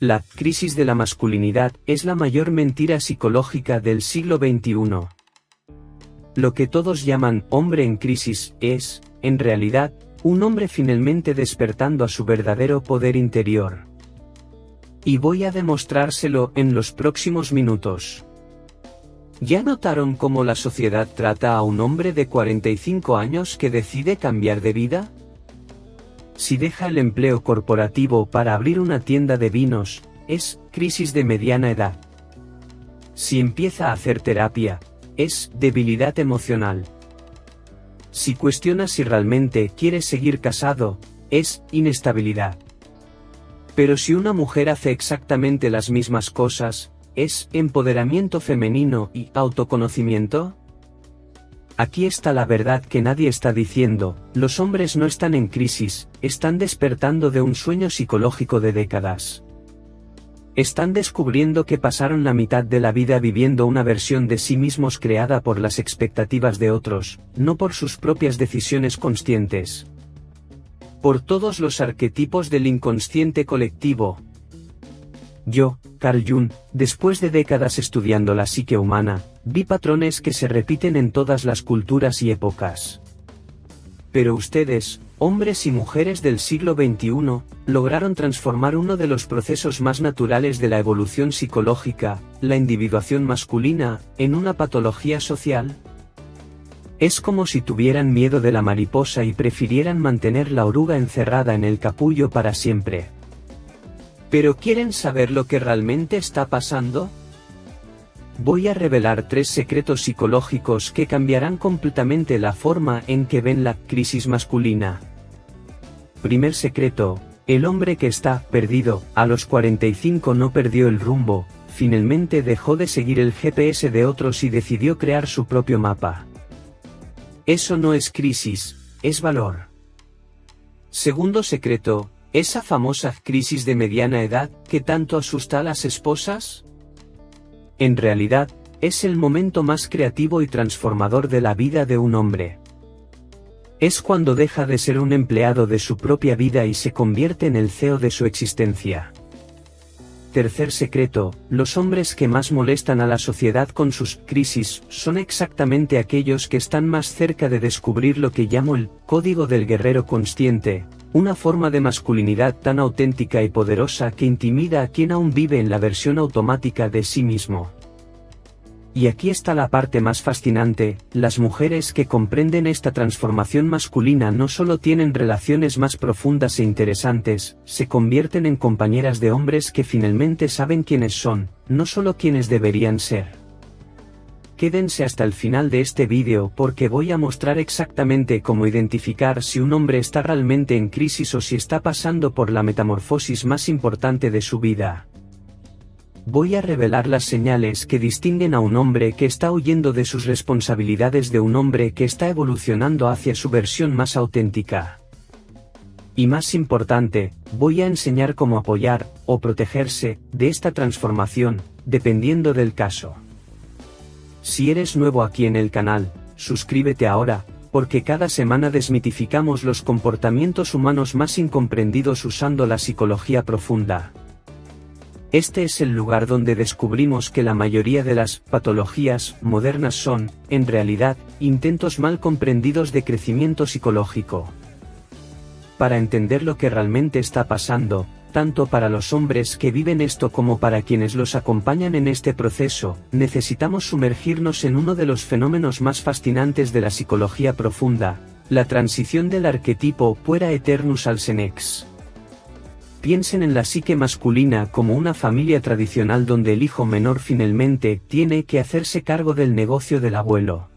La crisis de la masculinidad es la mayor mentira psicológica del siglo XXI. Lo que todos llaman hombre en crisis es, en realidad, un hombre finalmente despertando a su verdadero poder interior. Y voy a demostrárselo en los próximos minutos. ¿Ya notaron cómo la sociedad trata a un hombre de 45 años que decide cambiar de vida? Si deja el empleo corporativo para abrir una tienda de vinos, es crisis de mediana edad. Si empieza a hacer terapia, es debilidad emocional. Si cuestiona si realmente quiere seguir casado, es inestabilidad. Pero si una mujer hace exactamente las mismas cosas, ¿es empoderamiento femenino y autoconocimiento? Aquí está la verdad que nadie está diciendo: los hombres no están en crisis, están despertando de un sueño psicológico de décadas. Están descubriendo que pasaron la mitad de la vida viviendo una versión de sí mismos creada por las expectativas de otros, no por sus propias decisiones conscientes. Por todos los arquetipos del inconsciente colectivo. Yo, Carl Jung, después de décadas estudiando la psique humana, vi patrones que se repiten en todas las culturas y épocas. Pero ustedes, hombres y mujeres del siglo XXI, lograron transformar uno de los procesos más naturales de la evolución psicológica, la individuación masculina, en una patología social. Es como si tuvieran miedo de la mariposa y prefirieran mantener la oruga encerrada en el capullo para siempre. ¿Pero quieren saber lo que realmente está pasando? Voy a revelar 3 secretos psicológicos que cambiarán completamente la forma en que ven la crisis masculina. Primer secreto: el hombre que está perdido a los 45 no perdió el rumbo, finalmente dejó de seguir el GPS de otros y decidió crear su propio mapa. Eso no es crisis, es valor. Segundo secreto: esa famosa crisis de mediana edad que tanto asusta a las esposas. En realidad, es el momento más creativo y transformador de la vida de un hombre. Es cuando deja de ser un empleado de su propia vida y se convierte en el CEO de su existencia. Tercer secreto: los hombres que más molestan a la sociedad con sus crisis son exactamente aquellos que están más cerca de descubrir lo que llamo el código del guerrero consciente, una forma de masculinidad tan auténtica y poderosa que intimida a quien aún vive en la versión automática de sí mismo. Y aquí está la parte más fascinante: las mujeres que comprenden esta transformación masculina no solo tienen relaciones más profundas e interesantes, se convierten en compañeras de hombres que finalmente saben quiénes son, no solo quienes deberían ser. Quédense hasta el final de este vídeo porque voy a mostrar exactamente cómo identificar si un hombre está realmente en crisis o si está pasando por la metamorfosis más importante de su vida. Voy a revelar las señales que distinguen a un hombre que está huyendo de sus responsabilidades de un hombre que está evolucionando hacia su versión más auténtica. Y más importante, voy a enseñar cómo apoyar, o protegerse, de esta transformación, dependiendo del caso. Si eres nuevo aquí en el canal, suscríbete ahora, porque cada semana desmitificamos los comportamientos humanos más incomprendidos usando la psicología profunda. Este es el lugar donde descubrimos que la mayoría de las patologías modernas son, en realidad, intentos mal comprendidos de crecimiento psicológico. Para entender lo que realmente está pasando, tanto para los hombres que viven esto como para quienes los acompañan en este proceso, necesitamos sumergirnos en uno de los fenómenos más fascinantes de la psicología profunda, la transición del arquetipo puera eternus al senex. Piensen en la psique masculina como una familia tradicional donde el hijo menor finalmente tiene que hacerse cargo del negocio del abuelo.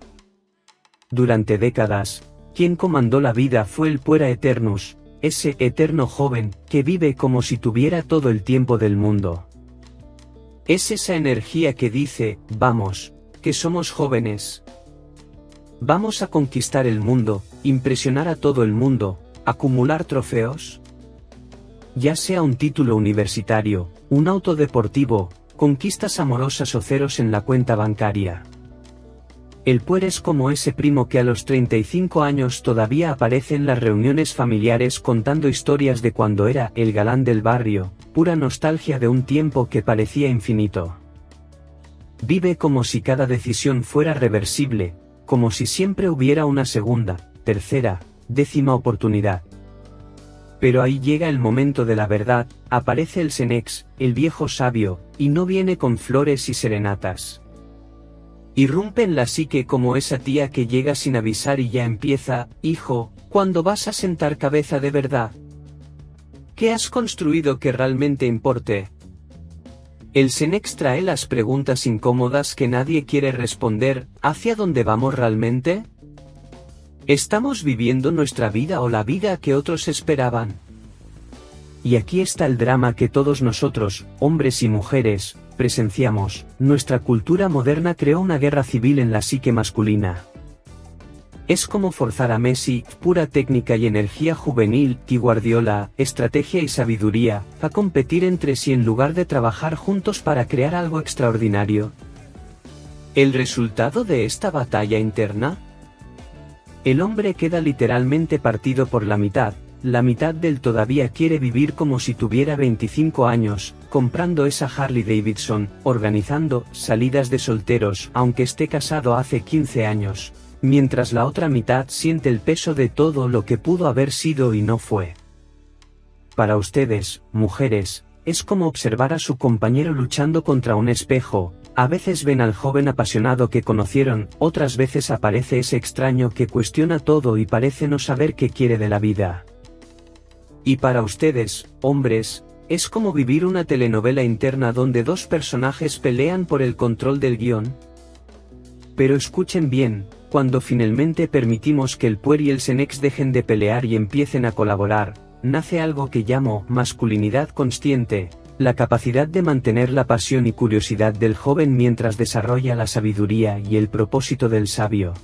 Durante décadas, quien comandó la vida fue el puera eternus, ese eterno joven, que vive como si tuviera todo el tiempo del mundo. Es esa energía que dice: vamos, que somos jóvenes. Vamos a conquistar el mundo, impresionar a todo el mundo, acumular trofeos. Ya sea un título universitario, un auto deportivo, conquistas amorosas o ceros en la cuenta bancaria. El puer es como ese primo que a los 35 años todavía aparece en las reuniones familiares contando historias de cuando era el galán del barrio, pura nostalgia de un tiempo que parecía infinito. Vive como si cada decisión fuera reversible, como si siempre hubiera una segunda, tercera, décima oportunidad. Pero ahí llega el momento de la verdad, aparece el Senex, el viejo sabio, y no viene con flores y serenatas. Irrumpe en la psique como esa tía que llega sin avisar y ya empieza: hijo, ¿cuándo vas a sentar cabeza de verdad? ¿Qué has construido que realmente importe? El Senex trae las preguntas incómodas que nadie quiere responder: ¿hacia dónde vamos realmente? ¿Estamos viviendo nuestra vida o la vida que otros esperaban? Y aquí está el drama que todos nosotros, hombres y mujeres, presenciamos. Nuestra cultura moderna creó una guerra civil en la psique masculina. Es como forzar a Messi, pura técnica y energía juvenil, y Guardiola, estrategia y sabiduría, a competir entre sí en lugar de trabajar juntos para crear algo extraordinario. ¿El resultado de esta batalla interna? El hombre queda literalmente partido por la mitad del todavía quiere vivir como si tuviera 25 años, comprando esa Harley Davidson, organizando salidas de solteros aunque esté casado hace 15 años, mientras la otra mitad siente el peso de todo lo que pudo haber sido y no fue. Para ustedes, mujeres, es como observar a su compañero luchando contra un espejo. A veces ven al joven apasionado que conocieron, otras veces aparece ese extraño que cuestiona todo y parece no saber qué quiere de la vida. Y para ustedes, hombres, es como vivir una telenovela interna donde dos personajes pelean por el control del guión. Pero escuchen bien, cuando finalmente permitimos que el puer y el Senex dejen de pelear y empiecen a colaborar, nace algo que llamo masculinidad consciente, la capacidad de mantener la pasión y curiosidad del joven mientras desarrolla la sabiduría y el propósito del sabio.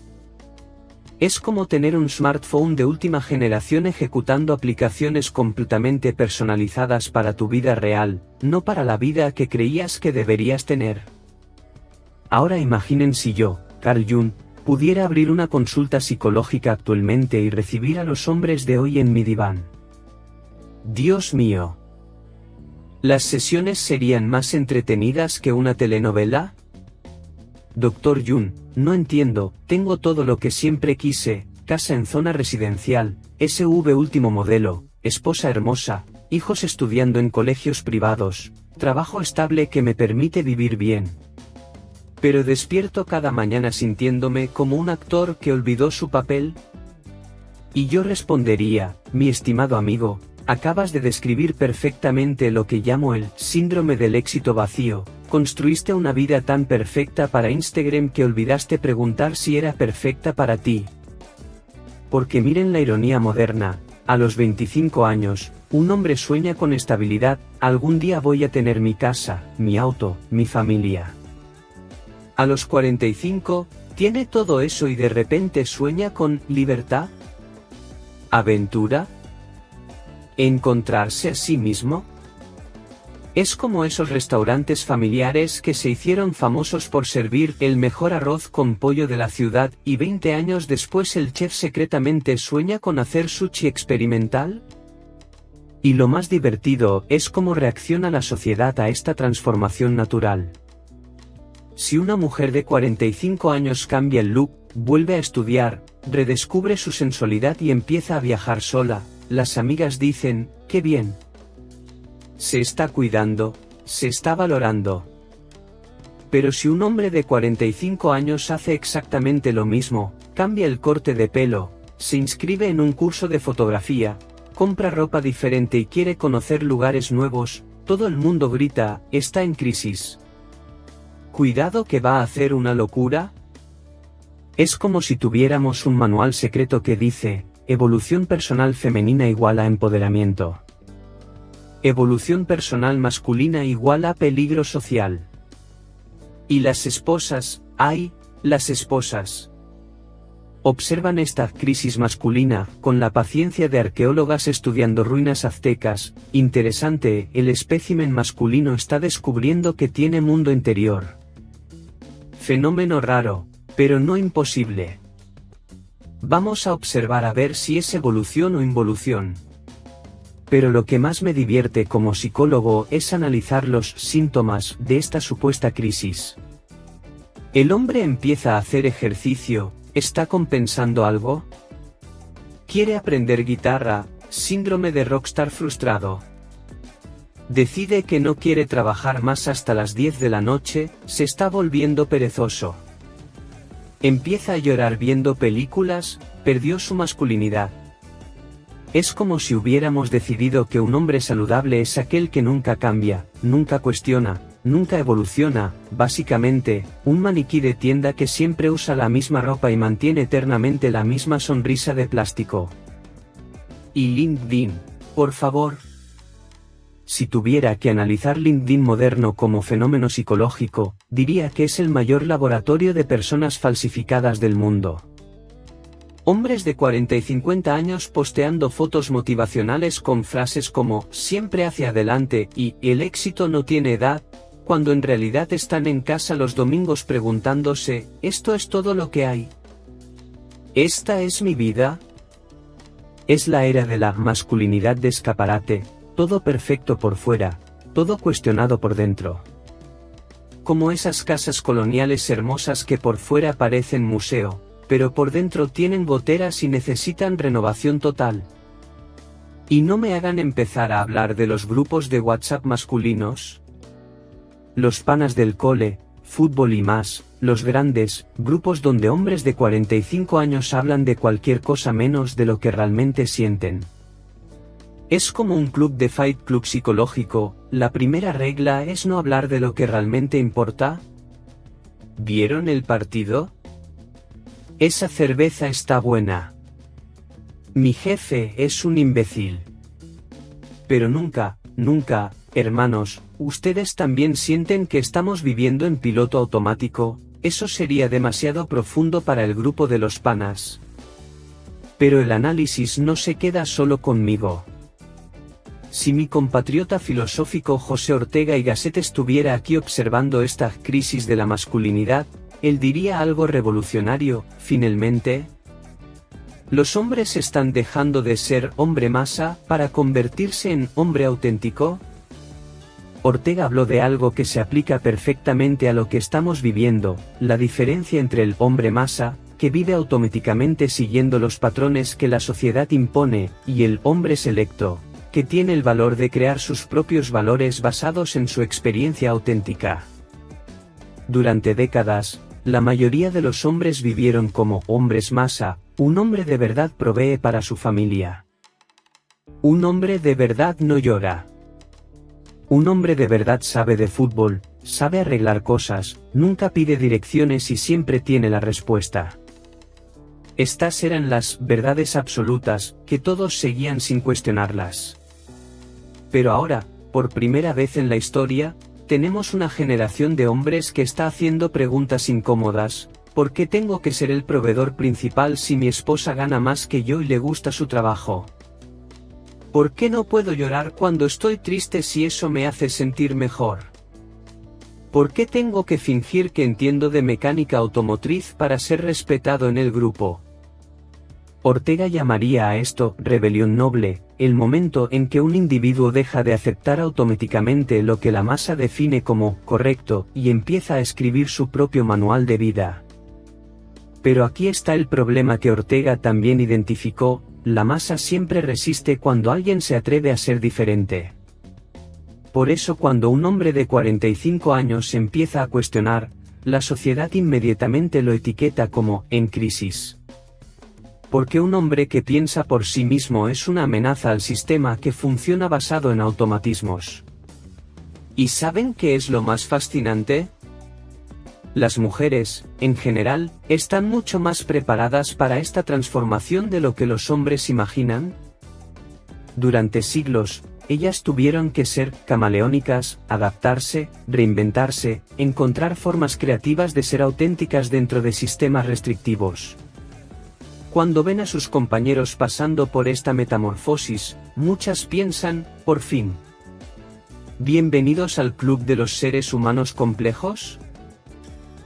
Es como tener un smartphone de última generación ejecutando aplicaciones completamente personalizadas para tu vida real, no para la vida que creías que deberías tener. Ahora imaginen si yo, Carl Jung, pudiera abrir una consulta psicológica actualmente y recibir a los hombres de hoy en mi diván. Dios mío. ¿Las sesiones serían más entretenidas que una telenovela? Dr. Jung, no entiendo, tengo todo lo que siempre quise, casa en zona residencial, SUV último modelo, esposa hermosa, hijos estudiando en colegios privados, trabajo estable que me permite vivir bien. Pero despierto cada mañana sintiéndome como un actor que olvidó su papel. Y yo respondería: mi estimado amigo, acabas de describir perfectamente lo que llamo el síndrome del éxito vacío. Construiste una vida tan perfecta para Instagram que olvidaste preguntar si era perfecta para ti. Porque miren la ironía moderna, a los 25 años, un hombre sueña con estabilidad: algún día voy a tener mi casa, mi auto, mi familia. A los 45, tiene todo eso y de repente sueña con libertad, aventura, encontrarse a sí mismo. Es como esos restaurantes familiares que se hicieron famosos por servir el mejor arroz con pollo de la ciudad y 20 años después el chef secretamente sueña con hacer sushi experimental. Y lo más divertido es cómo reacciona la sociedad a esta transformación natural. Si una mujer de 45 años cambia el look, vuelve a estudiar, redescubre su sensualidad y empieza a viajar sola, las amigas dicen: ¡qué bien! Se está cuidando, se está valorando. Pero si un hombre de 45 años hace exactamente lo mismo, cambia el corte de pelo, se inscribe en un curso de fotografía, compra ropa diferente y quiere conocer lugares nuevos, todo el mundo grita: está en crisis. ¿Cuidado que va a hacer una locura? Es como si tuviéramos un manual secreto que dice: evolución personal femenina igual a empoderamiento. Evolución personal masculina igual a peligro social. Y las esposas, ¡ay, las esposas! Observan esta crisis masculina, con la paciencia de arqueólogas estudiando ruinas aztecas. Interesante, el espécimen masculino está descubriendo que tiene mundo interior. Fenómeno raro, pero no imposible. Vamos a observar a ver si es evolución o involución. Pero lo que más me divierte como psicólogo es analizar los síntomas de esta supuesta crisis. El hombre empieza a hacer ejercicio, ¿está compensando algo? Quiere aprender guitarra, síndrome de rockstar frustrado. Decide que no quiere trabajar más hasta las 10 de la noche, se está volviendo perezoso. Empieza a llorar viendo películas, perdió su masculinidad. Es como si hubiéramos decidido que un hombre saludable es aquel que nunca cambia, nunca cuestiona, nunca evoluciona, básicamente, un maniquí de tienda que siempre usa la misma ropa y mantiene eternamente la misma sonrisa de plástico. Y LinkedIn, por favor. Si tuviera que analizar LinkedIn moderno como fenómeno psicológico, diría que es el mayor laboratorio de personas falsificadas del mundo. Hombres de 40 y 50 años posteando fotos motivacionales con frases como "siempre hacia adelante" y "el éxito no tiene edad", cuando en realidad están en casa los domingos preguntándose ¿esto es todo lo que hay? ¿Esta es mi vida? Es la era de la masculinidad de escaparate, todo perfecto por fuera, todo cuestionado por dentro. Como esas casas coloniales hermosas que por fuera parecen museo, pero por dentro tienen goteras y necesitan renovación total. Y no me hagan empezar a hablar de los grupos de WhatsApp masculinos. Los panas del cole, fútbol y más, los grandes grupos donde hombres de 45 años hablan de cualquier cosa menos de lo que realmente sienten. Es como un club de Fight Club psicológico, la primera regla es no hablar de lo que realmente importa. ¿Vieron el partido? Esa cerveza está buena. Mi jefe es un imbécil. Pero nunca, hermanos, ¿ustedes también sienten que estamos viviendo en piloto automático? Eso sería demasiado profundo para el grupo de los panas. Pero el análisis no se queda solo conmigo. Si mi compatriota filosófico José Ortega y Gasset estuviera aquí observando esta crisis de la masculinidad, él diría algo revolucionario, finalmente. ¿Los hombres están dejando de ser hombre masa para convertirse en hombre auténtico? Ortega habló de algo que se aplica perfectamente a lo que estamos viviendo, la diferencia entre el hombre masa, que vive automáticamente siguiendo los patrones que la sociedad impone, y el hombre selecto, que tiene el valor de crear sus propios valores basados en su experiencia auténtica. Durante décadas, la mayoría de los hombres vivieron como hombres masa, un hombre de verdad provee para su familia. Un hombre de verdad no llora. Un hombre de verdad sabe de fútbol, sabe arreglar cosas, nunca pide direcciones y siempre tiene la respuesta. Estas eran las verdades absolutas, que todos seguían sin cuestionarlas. Pero ahora, por primera vez en la historia, tenemos una generación de hombres que está haciendo preguntas incómodas. ¿Por qué tengo que ser el proveedor principal si mi esposa gana más que yo y le gusta su trabajo? ¿Por qué no puedo llorar cuando estoy triste si eso me hace sentir mejor? ¿Por qué tengo que fingir que entiendo de mecánica automotriz para ser respetado en el grupo? Ortega llamaría a esto rebelión noble, el momento en que un individuo deja de aceptar automáticamente lo que la masa define como correcto y empieza a escribir su propio manual de vida. Pero aquí está el problema que Ortega también identificó: la masa siempre resiste cuando alguien se atreve a ser diferente. Por eso cuando un hombre de 45 años empieza a cuestionar, la sociedad inmediatamente lo etiqueta como en crisis. Porque un hombre que piensa por sí mismo es una amenaza al sistema que funciona basado en automatismos. ¿Y saben qué es lo más fascinante? Las mujeres, en general, están mucho más preparadas para esta transformación de lo que los hombres imaginan. Durante siglos, ellas tuvieron que ser camaleónicas, adaptarse, reinventarse, encontrar formas creativas de ser auténticas dentro de sistemas restrictivos. Cuando ven a sus compañeros pasando por esta metamorfosis, muchas piensan, por fin. ¿Bienvenidos al club de los seres humanos complejos?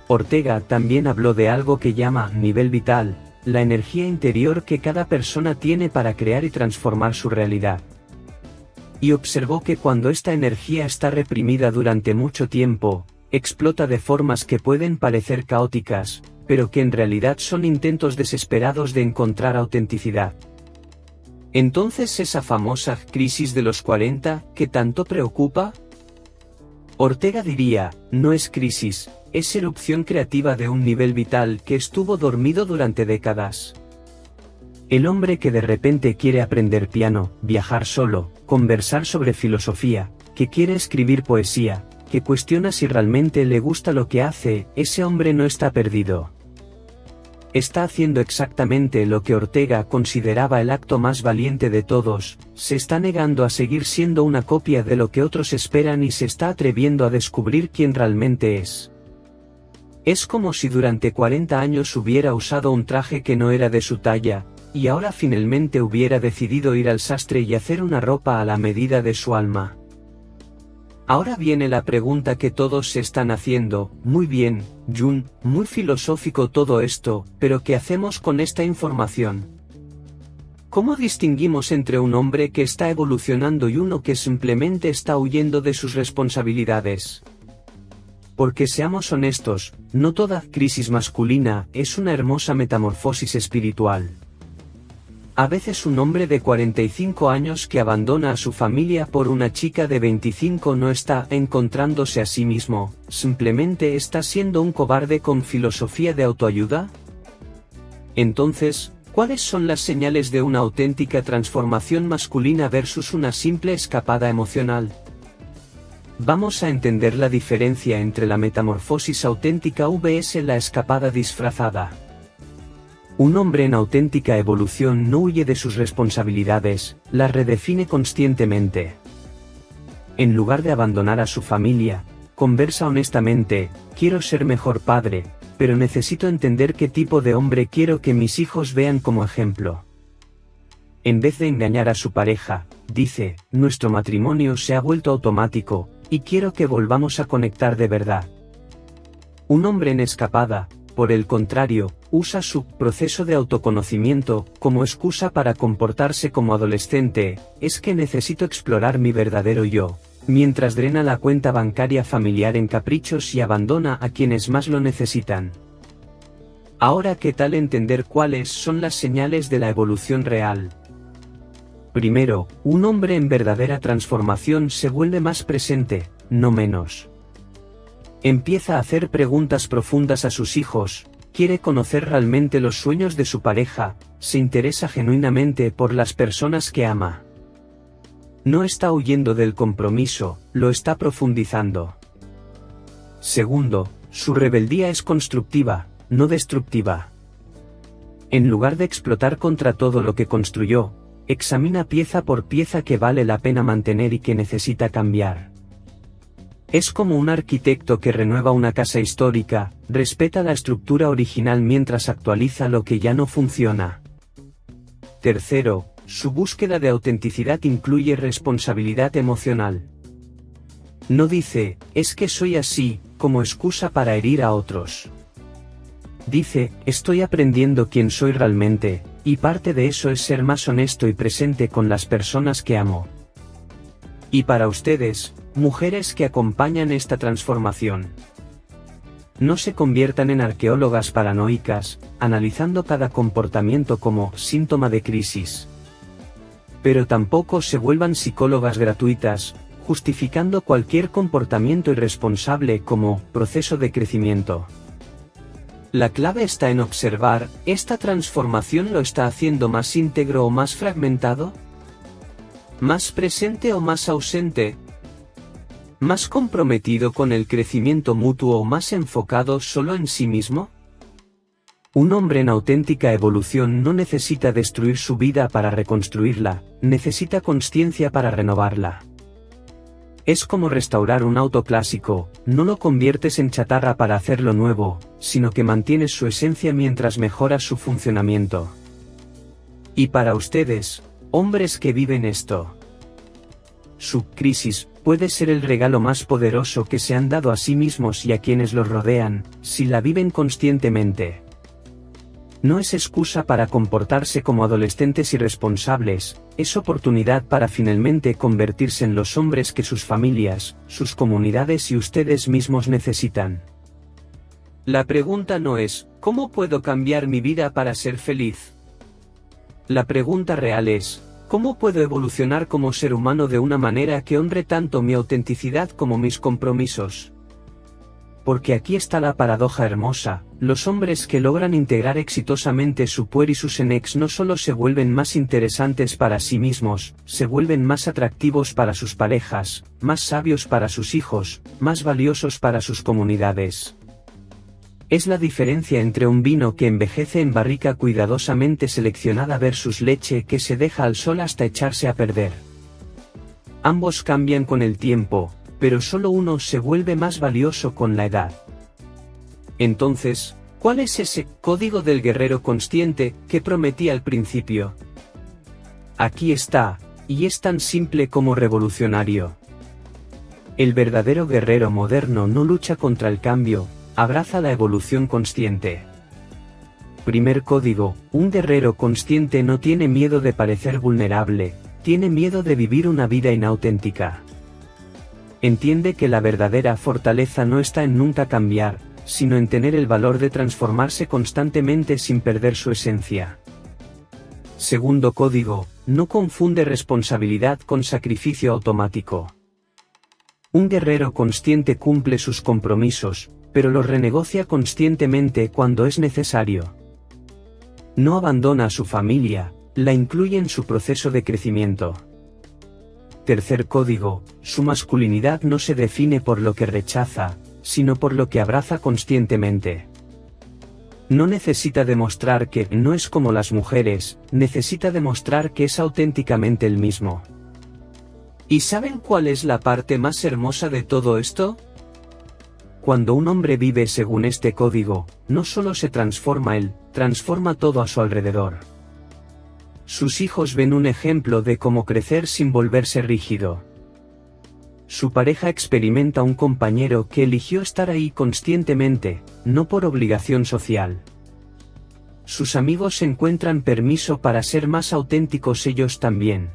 Ortega también habló de algo que llama nivel vital, la energía interior que cada persona tiene para crear y transformar su realidad. Y observó que cuando esta energía está reprimida durante mucho tiempo, explota de formas que pueden parecer caóticas, pero que en realidad son intentos desesperados de encontrar autenticidad. Entonces, esa famosa crisis de los 40, ¿que tanto preocupa? Ortega diría, no es crisis, es erupción creativa de un nivel vital que estuvo dormido durante décadas. El hombre que de repente quiere aprender piano, viajar solo, conversar sobre filosofía, que quiere escribir poesía, que cuestiona si realmente le gusta lo que hace, ese hombre no está perdido. Está haciendo exactamente lo que Ortega consideraba el acto más valiente de todos, se está negando a seguir siendo una copia de lo que otros esperan y se está atreviendo a descubrir quién realmente es. Es como si durante 40 años hubiera usado un traje que no era de su talla, y ahora finalmente hubiera decidido ir al sastre y hacer una ropa a la medida de su alma. Ahora viene la pregunta que todos se están haciendo, muy bien, Jun, muy filosófico todo esto, pero ¿qué hacemos con esta información? ¿Cómo distinguimos entre un hombre que está evolucionando y uno que simplemente está huyendo de sus responsabilidades? Porque seamos honestos, no toda crisis masculina es una hermosa metamorfosis espiritual. A veces un hombre de 45 años que abandona a su familia por una chica de 25 no está encontrándose a sí mismo, simplemente está siendo un cobarde con filosofía de autoayuda. Entonces, ¿cuáles son las señales de una auténtica transformación masculina versus una simple escapada emocional? Vamos a entender la diferencia entre la metamorfosis auténtica vs la escapada disfrazada. Un hombre en auténtica evolución no huye de sus responsabilidades, las redefine conscientemente. En lugar de abandonar a su familia, conversa honestamente, quiero ser mejor padre, pero necesito entender qué tipo de hombre quiero que mis hijos vean como ejemplo. En vez de engañar a su pareja, dice, nuestro matrimonio se ha vuelto automático, y quiero que volvamos a conectar de verdad. Un hombre en escapada, por el contrario, usa su proceso de autoconocimiento como excusa para comportarse como adolescente, es que necesito explorar mi verdadero yo, mientras drena la cuenta bancaria familiar en caprichos y abandona a quienes más lo necesitan. Ahora, ¿qué tal entender cuáles son las señales de la evolución real? Primero, un hombre en verdadera transformación se vuelve más presente, no menos. Empieza a hacer preguntas profundas a sus hijos, quiere conocer realmente los sueños de su pareja, se interesa genuinamente por las personas que ama. No está huyendo del compromiso, lo está profundizando. Segundo, su rebeldía es constructiva, no destructiva. En lugar de explotar contra todo lo que construyó, examina pieza por pieza que vale la pena mantener y que necesita cambiar. Es como un arquitecto que renueva una casa histórica, respeta la estructura original mientras actualiza lo que ya no funciona. Tercero, su búsqueda de autenticidad incluye responsabilidad emocional. No dice, es que soy así, como excusa para herir a otros. Dice, estoy aprendiendo quién soy realmente, y parte de eso es ser más honesto y presente con las personas que amo. Y para ustedes, mujeres que acompañan esta transformación, no se conviertan en arqueólogas paranoicas, analizando cada comportamiento como síntoma de crisis. Pero tampoco se vuelvan psicólogas gratuitas, justificando cualquier comportamiento irresponsable como proceso de crecimiento. La clave está en observar, ¿esta transformación lo está haciendo más íntegro o más fragmentado? ¿Más presente o más ausente? ¿Más comprometido con el crecimiento mutuo o más enfocado solo en sí mismo? Un hombre en auténtica evolución no necesita destruir su vida para reconstruirla, necesita consciencia para renovarla. Es como restaurar un auto clásico, no lo conviertes en chatarra para hacerlo nuevo, sino que mantienes su esencia mientras mejoras su funcionamiento. Y para ustedes, hombres que viven esto, su crisis puede ser el regalo más poderoso que se han dado a sí mismos y a quienes los rodean, si la viven conscientemente. No es excusa para comportarse como adolescentes irresponsables, es oportunidad para finalmente convertirse en los hombres que sus familias, sus comunidades y ustedes mismos necesitan. La pregunta no es, ¿cómo puedo cambiar mi vida para ser feliz? La pregunta real es, ¿cómo puedo evolucionar como ser humano de una manera que honre tanto mi autenticidad como mis compromisos? Porque aquí está la paradoja hermosa, los hombres que logran integrar exitosamente su puer y su senex no solo se vuelven más interesantes para sí mismos, se vuelven más atractivos para sus parejas, más sabios para sus hijos, más valiosos para sus comunidades. Es la diferencia entre un vino que envejece en barrica cuidadosamente seleccionada versus leche que se deja al sol hasta echarse a perder. Ambos cambian con el tiempo, pero solo uno se vuelve más valioso con la edad. Entonces, ¿cuál es ese código del guerrero consciente que prometí al principio? Aquí está, y es tan simple como revolucionario. El verdadero guerrero moderno no lucha contra el cambio, abraza la evolución consciente. Primer código, un guerrero consciente no tiene miedo de parecer vulnerable, tiene miedo de vivir una vida inauténtica. Entiende que la verdadera fortaleza no está en nunca cambiar, sino en tener el valor de transformarse constantemente sin perder su esencia. Segundo código, no confunde responsabilidad con sacrificio automático. Un guerrero consciente cumple sus compromisos, pero los renegocia conscientemente cuando es necesario. No abandona a su familia, la incluye en su proceso de crecimiento. Tercer código, su masculinidad no se define por lo que rechaza, sino por lo que abraza conscientemente. No necesita demostrar que no es como las mujeres, necesita demostrar que es auténticamente el mismo. ¿Y saben cuál es la parte más hermosa de todo esto? Cuando un hombre vive según este código, no solo se transforma él, transforma todo a su alrededor. Sus hijos ven un ejemplo de cómo crecer sin volverse rígido. Su pareja experimenta un compañero que eligió estar ahí conscientemente, no por obligación social. Sus amigos encuentran permiso para ser más auténticos ellos también.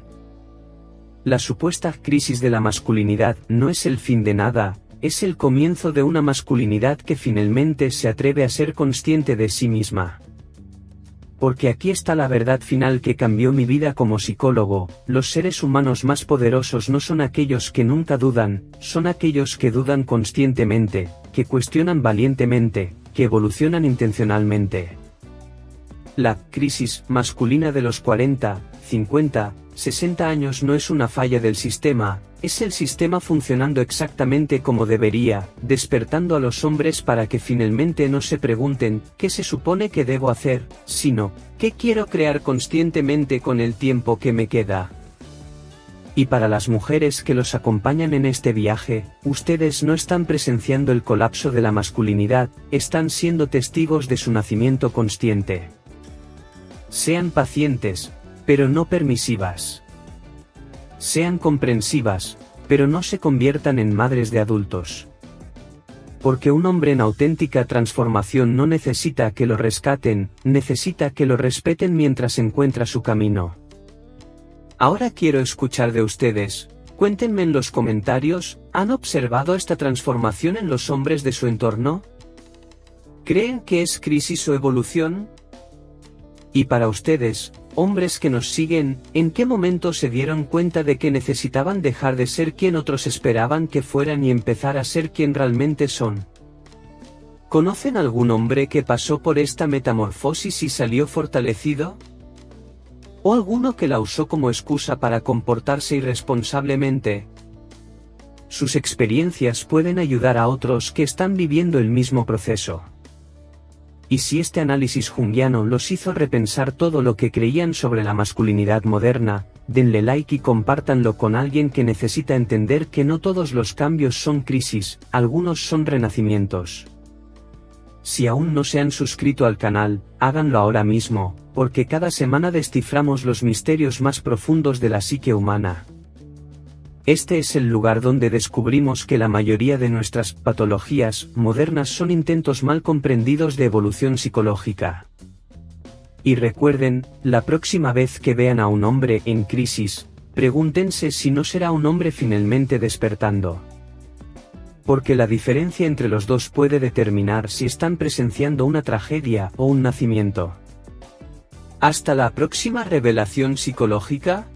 La supuesta crisis de la masculinidad no es el fin de nada, es el comienzo de una masculinidad que finalmente se atreve a ser consciente de sí misma. Porque aquí está la verdad final que cambió mi vida como psicólogo, los seres humanos más poderosos no son aquellos que nunca dudan, son aquellos que dudan conscientemente, que cuestionan valientemente, que evolucionan intencionalmente. La crisis masculina de los 40, 50, 60 años no es una falla del sistema, es el sistema funcionando exactamente como debería, despertando a los hombres para que finalmente no se pregunten, ¿qué se supone que debo hacer?, sino, ¿qué quiero crear conscientemente con el tiempo que me queda? Y para las mujeres que los acompañan en este viaje, ustedes no están presenciando el colapso de la masculinidad, están siendo testigos de su nacimiento consciente. Sean pacientes, pero no permisivas. Sean comprensivas, pero no se conviertan en madres de adultos. Porque un hombre en auténtica transformación no necesita que lo rescaten, necesita que lo respeten mientras encuentra su camino. Ahora quiero escuchar de ustedes, cuéntenme en los comentarios, ¿han observado esta transformación en los hombres de su entorno? ¿Creen que es crisis o evolución? Y para ustedes, hombres que nos siguen, ¿en qué momento se dieron cuenta de que necesitaban dejar de ser quien otros esperaban que fueran y empezar a ser quien realmente son? ¿Conocen algún hombre que pasó por esta metamorfosis y salió fortalecido? ¿O alguno que la usó como excusa para comportarse irresponsablemente? Sus experiencias pueden ayudar a otros que están viviendo el mismo proceso. Y si este análisis junguiano los hizo repensar todo lo que creían sobre la masculinidad moderna, denle like y compártanlo con alguien que necesita entender que no todos los cambios son crisis, algunos son renacimientos. Si aún no se han suscrito al canal, háganlo ahora mismo, porque cada semana desciframos los misterios más profundos de la psique humana. Este es el lugar donde descubrimos que la mayoría de nuestras patologías modernas son intentos mal comprendidos de evolución psicológica. Y recuerden, la próxima vez que vean a un hombre en crisis, pregúntense si no será un hombre finalmente despertando. Porque la diferencia entre los dos puede determinar si están presenciando una tragedia o un nacimiento. Hasta la próxima revelación psicológica.